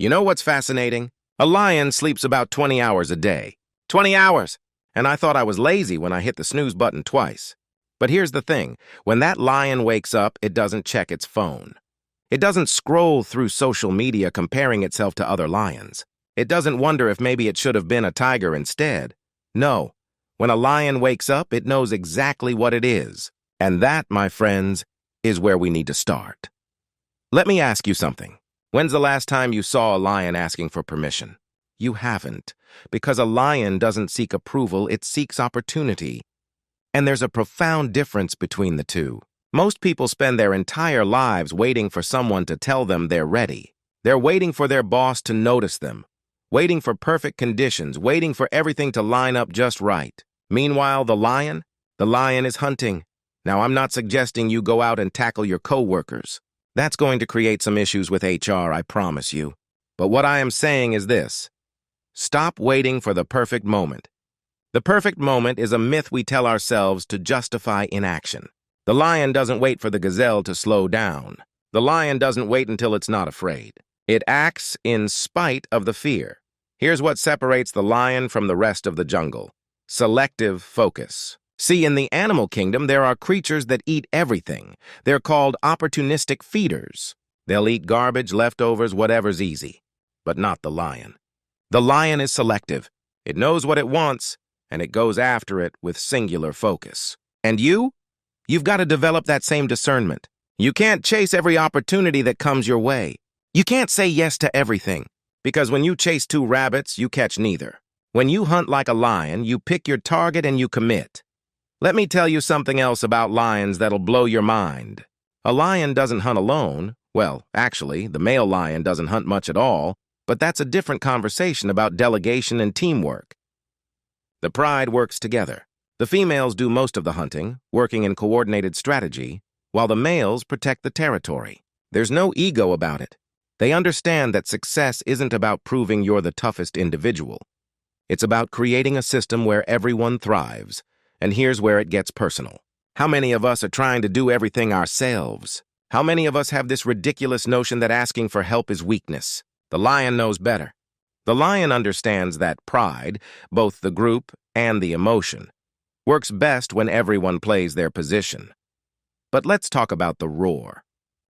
You know what's fascinating? A lion sleeps about 20 hours a day. 20 hours! And I thought I was lazy when I hit the snooze button twice. But here's the thing. When that lion wakes up, it doesn't check its phone. It doesn't scroll through social media comparing itself to other lions. It doesn't wonder if maybe it should have been a tiger instead. No. When a lion wakes up, it knows exactly what it is. And that, my friends, is where we need to start. Let me ask you something. When's the last time you saw a lion asking for permission? You haven't, because a lion doesn't seek approval, it seeks opportunity. And there's a profound difference between the two. Most people spend their entire lives waiting for someone to tell them they're ready. They're waiting for their boss to notice them, waiting for perfect conditions, waiting for everything to line up just right. Meanwhile, the lion is hunting. Now, I'm not suggesting you go out and tackle your coworkers. That's going to create some issues with HR, I promise you. But what I am saying is this. Stop waiting for the perfect moment. The perfect moment is a myth we tell ourselves to justify inaction. The lion doesn't wait for the gazelle to slow down. The lion doesn't wait until it's not afraid. It acts in spite of the fear. Here's what separates the lion from the rest of the jungle. Selective focus. See, in the animal kingdom, there are creatures that eat everything. They're called opportunistic feeders. They'll eat garbage, leftovers, whatever's easy. But not the lion. The lion is selective. It knows what it wants, and it goes after it with singular focus. And you've got to develop that same discernment. You can't chase every opportunity that comes your way. You can't say yes to everything, because when you chase two rabbits, you catch neither. When you hunt like a lion, you pick your target and you commit. Let me tell you something else about lions that'll blow your mind. A lion doesn't hunt alone. Well, actually, the male lion doesn't hunt much at all, but that's a different conversation about delegation and teamwork. The pride works together. The females do most of the hunting, working in coordinated strategy, while the males protect the territory. There's no ego about it. They understand that success isn't about proving you're the toughest individual. It's about creating a system where everyone thrives. And here's where it gets personal. How many of us are trying to do everything ourselves? How many of us have this ridiculous notion that asking for help is weakness? The lion knows better. The lion understands that pride, both the group and the emotion, works best when everyone plays their position. But let's talk about the roar.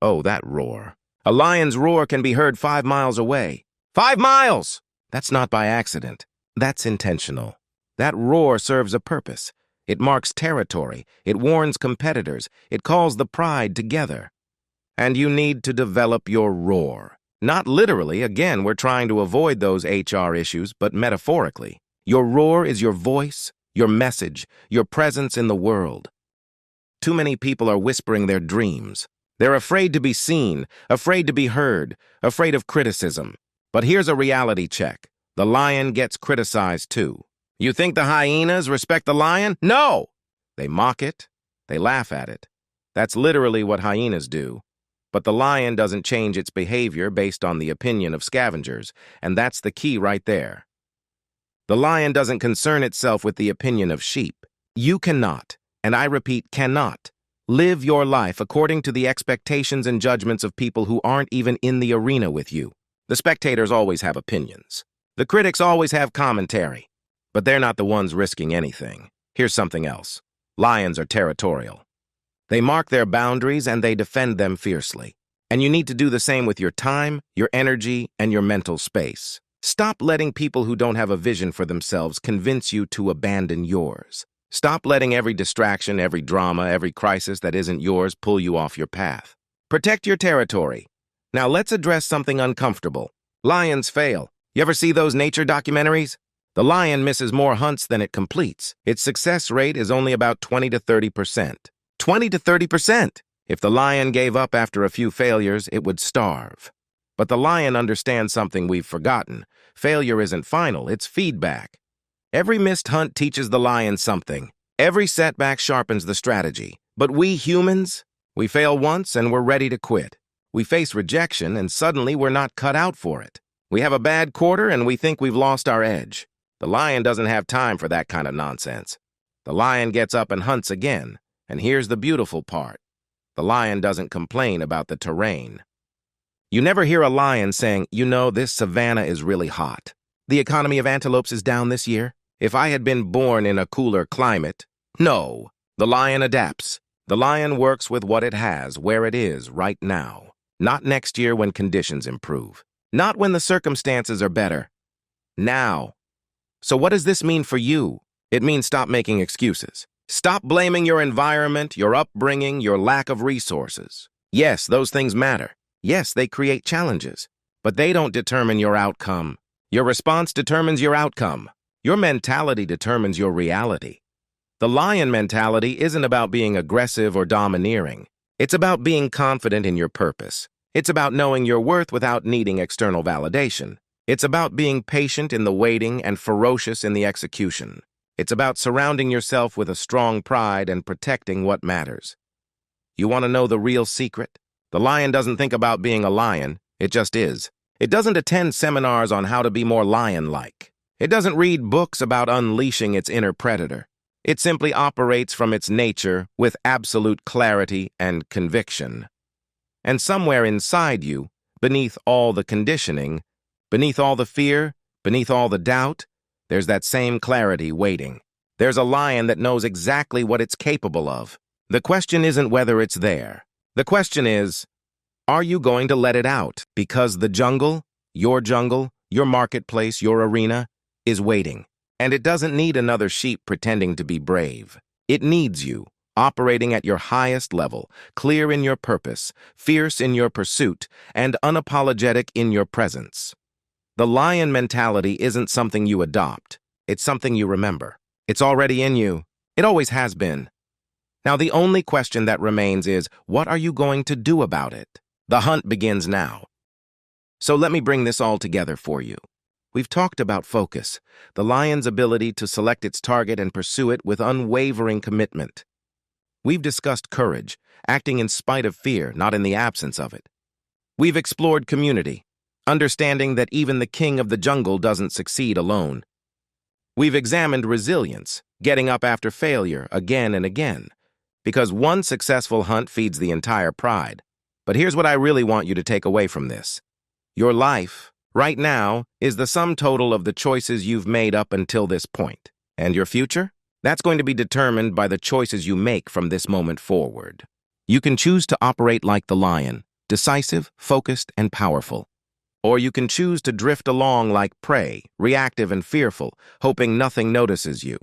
Oh, that roar. A lion's roar can be heard 5 miles away. 5 miles! That's not by accident. That's intentional. That roar serves a purpose. It marks territory. It warns competitors. It calls the pride together. And you need to develop your roar. Not literally, again, we're trying to avoid those HR issues, but metaphorically. Your roar is your voice, your message, your presence in the world. Too many people are whispering their dreams. They're afraid to be seen, afraid to be heard, afraid of criticism. But here's a reality check. The lion gets criticized too. You think the hyenas respect the lion? No! They mock it. They laugh at it. That's literally what hyenas do. But the lion doesn't change its behavior based on the opinion of scavengers, and that's the key right there. The lion doesn't concern itself with the opinion of sheep. You cannot, and I repeat, cannot, live your life according to the expectations and judgments of people who aren't even in the arena with you. The spectators always have opinions. The critics always have commentary. But they're not the ones risking anything. Here's something else. Lions are territorial. They mark their boundaries and they defend them fiercely. And you need to do the same with your time, your energy, and your mental space. Stop letting people who don't have a vision for themselves convince you to abandon yours. Stop letting every distraction, every drama, every crisis that isn't yours pull you off your path. Protect your territory. Now let's address something uncomfortable. Lions fail. You ever see those nature documentaries? The lion misses more hunts than it completes. Its success rate is only about 20 to 30%. 20 to 30%! If the lion gave up after a few failures, it would starve. But the lion understands something we've forgotten. Failure isn't final, it's feedback. Every missed hunt teaches the lion something. Every setback sharpens the strategy. But we humans, we fail once and we're ready to quit. We face rejection and suddenly we're not cut out for it. We have a bad quarter and we think we've lost our edge. The lion doesn't have time for that kind of nonsense. The lion gets up and hunts again. And here's the beautiful part. The lion doesn't complain about the terrain. You never hear a lion saying, this savanna is really hot. The economy of antelopes is down this year. If I had been born in a cooler climate. No, the lion adapts. The lion works with what it has, where it is, right now. Not next year when conditions improve. Not when the circumstances are better. Now. So what does this mean for you? It means stop making excuses. Stop blaming your environment, your upbringing, your lack of resources. Yes, those things matter. Yes, they create challenges. But they don't determine your outcome. Your response determines your outcome. Your mentality determines your reality. The lion mentality isn't about being aggressive or domineering. It's about being confident in your purpose. It's about knowing your worth without needing external validation. It's about being patient in the waiting and ferocious in the execution. It's about surrounding yourself with a strong pride and protecting what matters. You want to know the real secret? The lion doesn't think about being a lion. It just is. It doesn't attend seminars on how to be more lion-like. It doesn't read books about unleashing its inner predator. It simply operates from its nature with absolute clarity and conviction. And somewhere inside you, beneath all the conditioning, beneath all the fear, beneath all the doubt, there's that same clarity waiting. There's a lion that knows exactly what it's capable of. The question isn't whether it's there. The question is, are you going to let it out? Because the jungle, your marketplace, your arena, is waiting. And it doesn't need another sheep pretending to be brave. It needs you, operating at your highest level, clear in your purpose, fierce in your pursuit, and unapologetic in your presence. The lion mentality isn't something you adopt. It's something you remember. It's already in you. It always has been. Now, the only question that remains is, what are you going to do about it? The hunt begins now. So let me bring this all together for you. We've talked about focus, the lion's ability to select its target and pursue it with unwavering commitment. We've discussed courage, acting in spite of fear, not in the absence of it. We've explored community, understanding that even the king of the jungle doesn't succeed alone. We've examined resilience, getting up after failure again and again, because one successful hunt feeds the entire pride. But here's what I really want you to take away from this. Your life, right now, is the sum total of the choices you've made up until this point. And your future? That's going to be determined by the choices you make from this moment forward. You can choose to operate like the lion, decisive, focused, and powerful. Or you can choose to drift along like prey, reactive and fearful, hoping nothing notices you.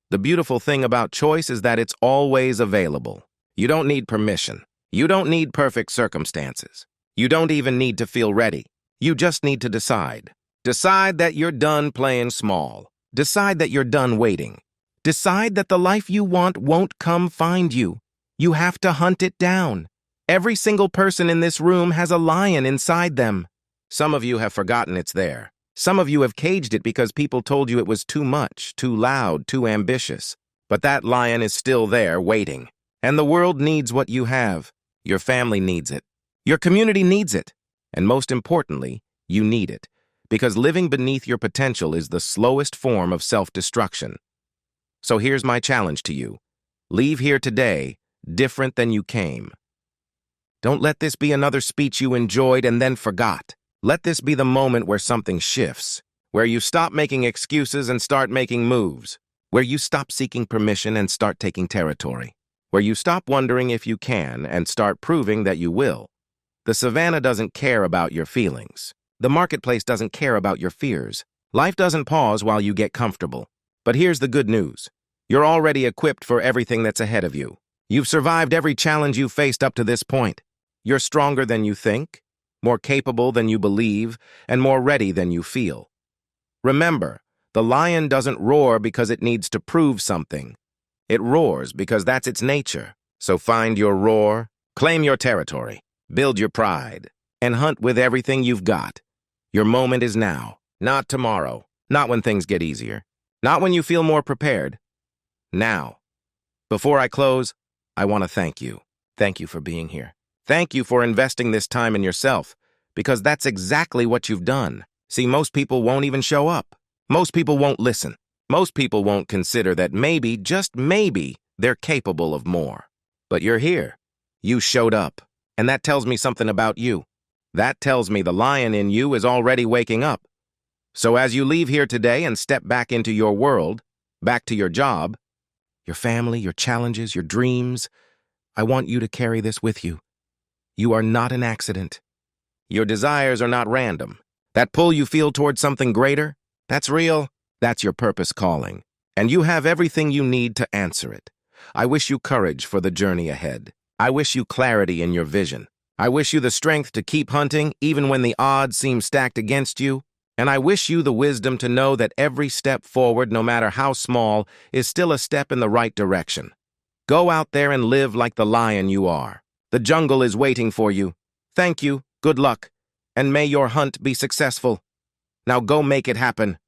The beautiful thing about choice is that it's always available. You don't need permission. You don't need perfect circumstances. You don't even need to feel ready. You just need to decide. Decide that you're done playing small. Decide that you're done waiting. Decide that the life you want won't come find you. You have to hunt it down. Every single person in this room has a lion inside them. Some of you have forgotten it's there. Some of you have caged it because people told you it was too much, too loud, too ambitious. But that lion is still there, waiting. And the world needs what you have. Your family needs it. Your community needs it. And most importantly, you need it. Because living beneath your potential is the slowest form of self-destruction. So here's my challenge to you. Leave here today different than you came. Don't let this be another speech you enjoyed and then forgot. Let this be the moment where something shifts, where you stop making excuses and start making moves, where you stop seeking permission and start taking territory, where you stop wondering if you can and start proving that you will. The savannah doesn't care about your feelings. The marketplace doesn't care about your fears. Life doesn't pause while you get comfortable. But here's the good news. You're already equipped for everything that's ahead of you. You've survived every challenge you've faced up to this point. You're stronger than you think, more capable than you believe, and more ready than you feel. Remember, the lion doesn't roar because it needs to prove something. It roars because that's its nature. So find your roar, claim your territory, build your pride, and hunt with everything you've got. Your moment is now, not tomorrow, not when things get easier, not when you feel more prepared. Now. Before I close, I want to thank you. Thank you for being here. Thank you for investing this time in yourself, because that's exactly what you've done. See, most people won't even show up. Most people won't listen. Most people won't consider that maybe, just maybe, they're capable of more. But you're here. You showed up. And that tells me something about you. That tells me the lion in you is already waking up. So as you leave here today and step back into your world, back to your job, your family, your challenges, your dreams, I want you to carry this with you. You are not an accident. Your desires are not random. That pull you feel towards something greater, that's real. That's your purpose calling. And you have everything you need to answer it. I wish you courage for the journey ahead. I wish you clarity in your vision. I wish you the strength to keep hunting even when the odds seem stacked against you. And I wish you the wisdom to know that every step forward, no matter how small, is still a step in the right direction. Go out there and live like the lion you are. The jungle is waiting for you. Thank you, good luck, and may your hunt be successful. Now go make it happen.